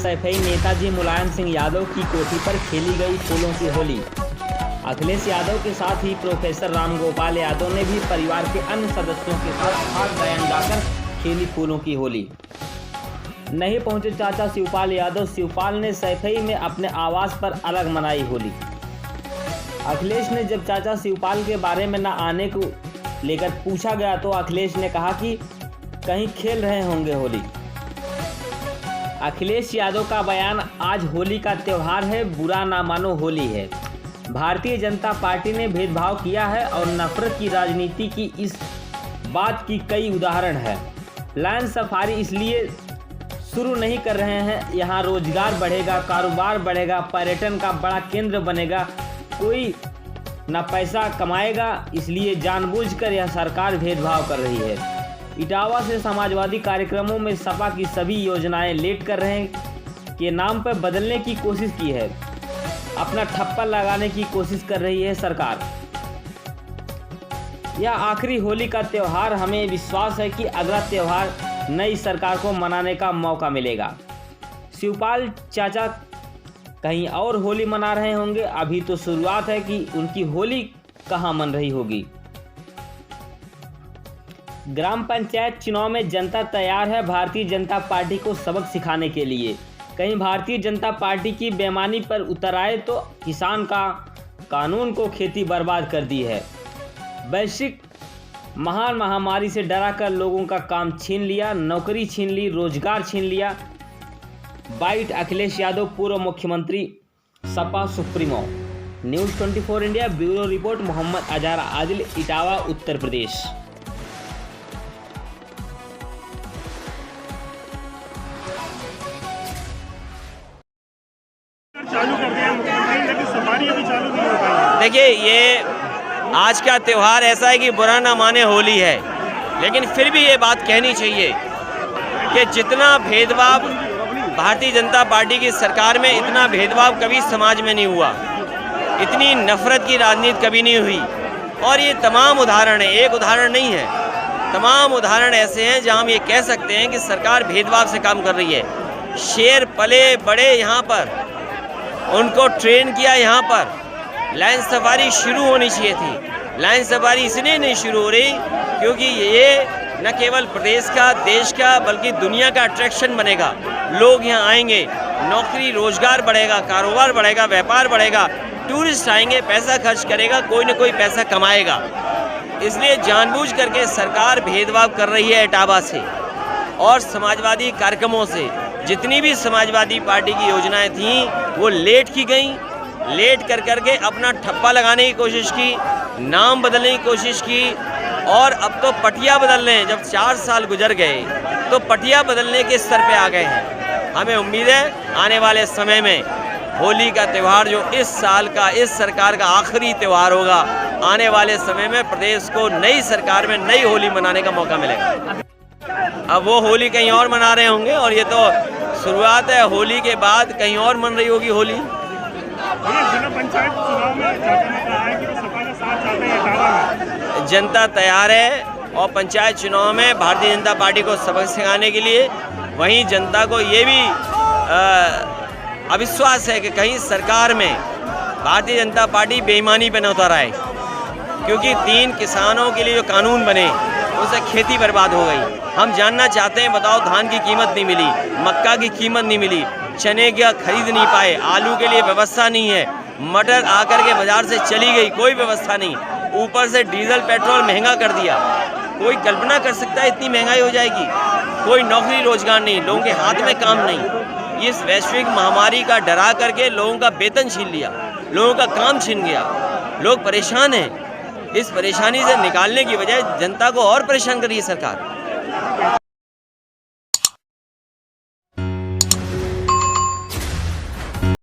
सैफई नेताजी मुलायम सिंह यादव की कोठी पर खेली गई फूलों की होली। अखिलेश यादव के साथ ही प्रोफेसर रामगोपाल यादव ने भी परिवार के अन्य सदस्यों के साथ खास बयान गाकर खेली फूलों की होली। नहीं पहुंचे चाचा शिवपाल यादव। शिवपाल ने सैफई में अपने आवास पर अलग मनाई होली। अखिलेश ने जब चाचा शिवपाल के बारे में न आने को लेकर पूछा गया तो अखिलेश ने कहा कि कहीं खेल रहे होंगे होली। अखिलेश यादव का बयान, आज होली का त्यौहार है, बुरा ना मानो होली है। भारतीय जनता पार्टी ने भेदभाव किया है और नफरत की राजनीति की इस बात की कई उदाहरण है। लायन सफारी इसलिए शुरू नहीं कर रहे हैं, यहाँ रोजगार बढ़ेगा, कारोबार बढ़ेगा, पर्यटन का बड़ा केंद्र बनेगा, कोई न पैसा कमाएगा, इसलिए जानबूझकर यह सरकार भेदभाव कर रही है। इटावा से समाजवादी कार्यक्रमों में सपा की सभी योजनाएं लेट कर रहे के नाम पर बदलने की कोशिश की है। अपना ठप्पा लगाने की कोशिश कर रही है सरकार। यह आखिरी होली का त्यौहार, हमें विश्वास है कि अगला त्यौहार नई सरकार को मनाने का मौका मिलेगा। शिवपाल चाचा कहीं और होली मना रहे होंगे, अभी तो शुरुआत है कि उनकी होली कहां मन रही होगी। ग्राम पंचायत चुनाव में जनता तैयार है भारतीय जनता पार्टी को सबक सिखाने के लिए। कहीं भारतीय जनता पार्टी की बेईमानी पर उतर आए तो किसान का कानून को खेती बर्बाद कर दी है। वैश्विक महान महामारी से डरा कर लोगों का काम छीन लिया, नौकरी छीन ली, रोजगार छीन लिया। बाइट अखिलेश यादव, पूर्व मुख्यमंत्री, Sapa supremo. News 24 India bureau report. Mohammad Azhar Adil, Etawah, Uttar Pradesh. चालू कर दिया मुख्यमंत्री, लेकिन सफारी अभी चालू नहीं हो पाई। देखिए, ये आज का त्यौहार ऐसा है कि बुरा ना माने होली है, लेकिन फिर भी ये बात कहनी चाहिए कि जितना भेदभाव भारतीय जनता पार्टी की सरकार में, इतना भेदभाव कभी समाज में नहीं हुआ, इतनी नफरत की राजनीति कभी नहीं हुई। और ये तमाम उदाहरण है, एक उदाहरण नहीं है, तमाम उदाहरण ऐसे हैं जहां हम ये कह सकते हैं कि सरकार भेदभाव से काम कर रही है। शेर पले बड़े यहाँ पर, उनको ट्रेन किया यहाँ पर। लायन सफारी शुरू होनी चाहिए थी। लायन सफारी इसलिए नहीं शुरू हो रही क्योंकि ये न केवल प्रदेश का, देश का, बल्कि दुनिया का अट्रैक्शन बनेगा। लोग यहाँ आएंगे, नौकरी रोजगार बढ़ेगा, कारोबार बढ़ेगा, व्यापार बढ़ेगा, टूरिस्ट आएंगे, पैसा खर्च करेगा, कोई न कोई पैसा कमाएगा। इसलिए जानबूझ करके सरकार भेदभाव कर रही है इटावा से और समाजवादी कार्यक्रमों से। जितनी भी समाजवादी पार्टी की योजनाएं थीं वो लेट की गईं, लेट कर करके अपना ठप्पा लगाने की कोशिश की, नाम बदलने की कोशिश की और अब तो पटिया बदल रहे हैं। जब 4 साल गुजर गए तो पटिया बदलने के स्तर पे आ गए हैं। हमें उम्मीद है आने वाले समय में होली का त्यौहार जो इस साल का, इस सरकार का आखिरी त्यौहार होगा, आने वाले समय में प्रदेश को नई सरकार में नई होली मनाने का मौका मिलेगा। अब वो होली कहीं और मना रहे होंगे और ये तो शुरुआत है, होली के बाद कहीं और मन रही होगी होली। जिला पंचायत चुनाव में चाचा ने कहा है कि वो सपा का साथ चाहते हैं इटावा में। जनता तैयार है और पंचायत चुनाव में भारतीय जनता पार्टी को सबक सिखाने के लिए। वहीं जनता को ये भी अविश्वास है कि कहीं सरकार में भारतीय जनता पार्टी बेईमानी पे न उतर आए, क्योंकि 3 किसानों के लिए जो कानून बने उससे खेती बर्बाद हो गई। हम जानना चाहते हैं, बताओ, धान की कीमत नहीं मिली, मक्का की कीमत नहीं मिली, चने का खरीद नहीं पाए, आलू के लिए व्यवस्था नहीं है, मटर आकर के बाजार से चली गई, कोई व्यवस्था नहीं, ऊपर से डीजल पेट्रोल महंगा कर दिया। कोई कल्पना कर सकता है इतनी महंगाई हो जाएगी? कोई नौकरी रोजगार नहीं, लोगों के हाथ में काम नहीं। इस वैश्विक महामारी का डरा करके लोगों का वेतन छीन लिया, लोगों का काम छीन गया, लोग परेशान हैं। इस परेशानी से निकालने की बजाय जनता को और परेशान कर रही है सरकार।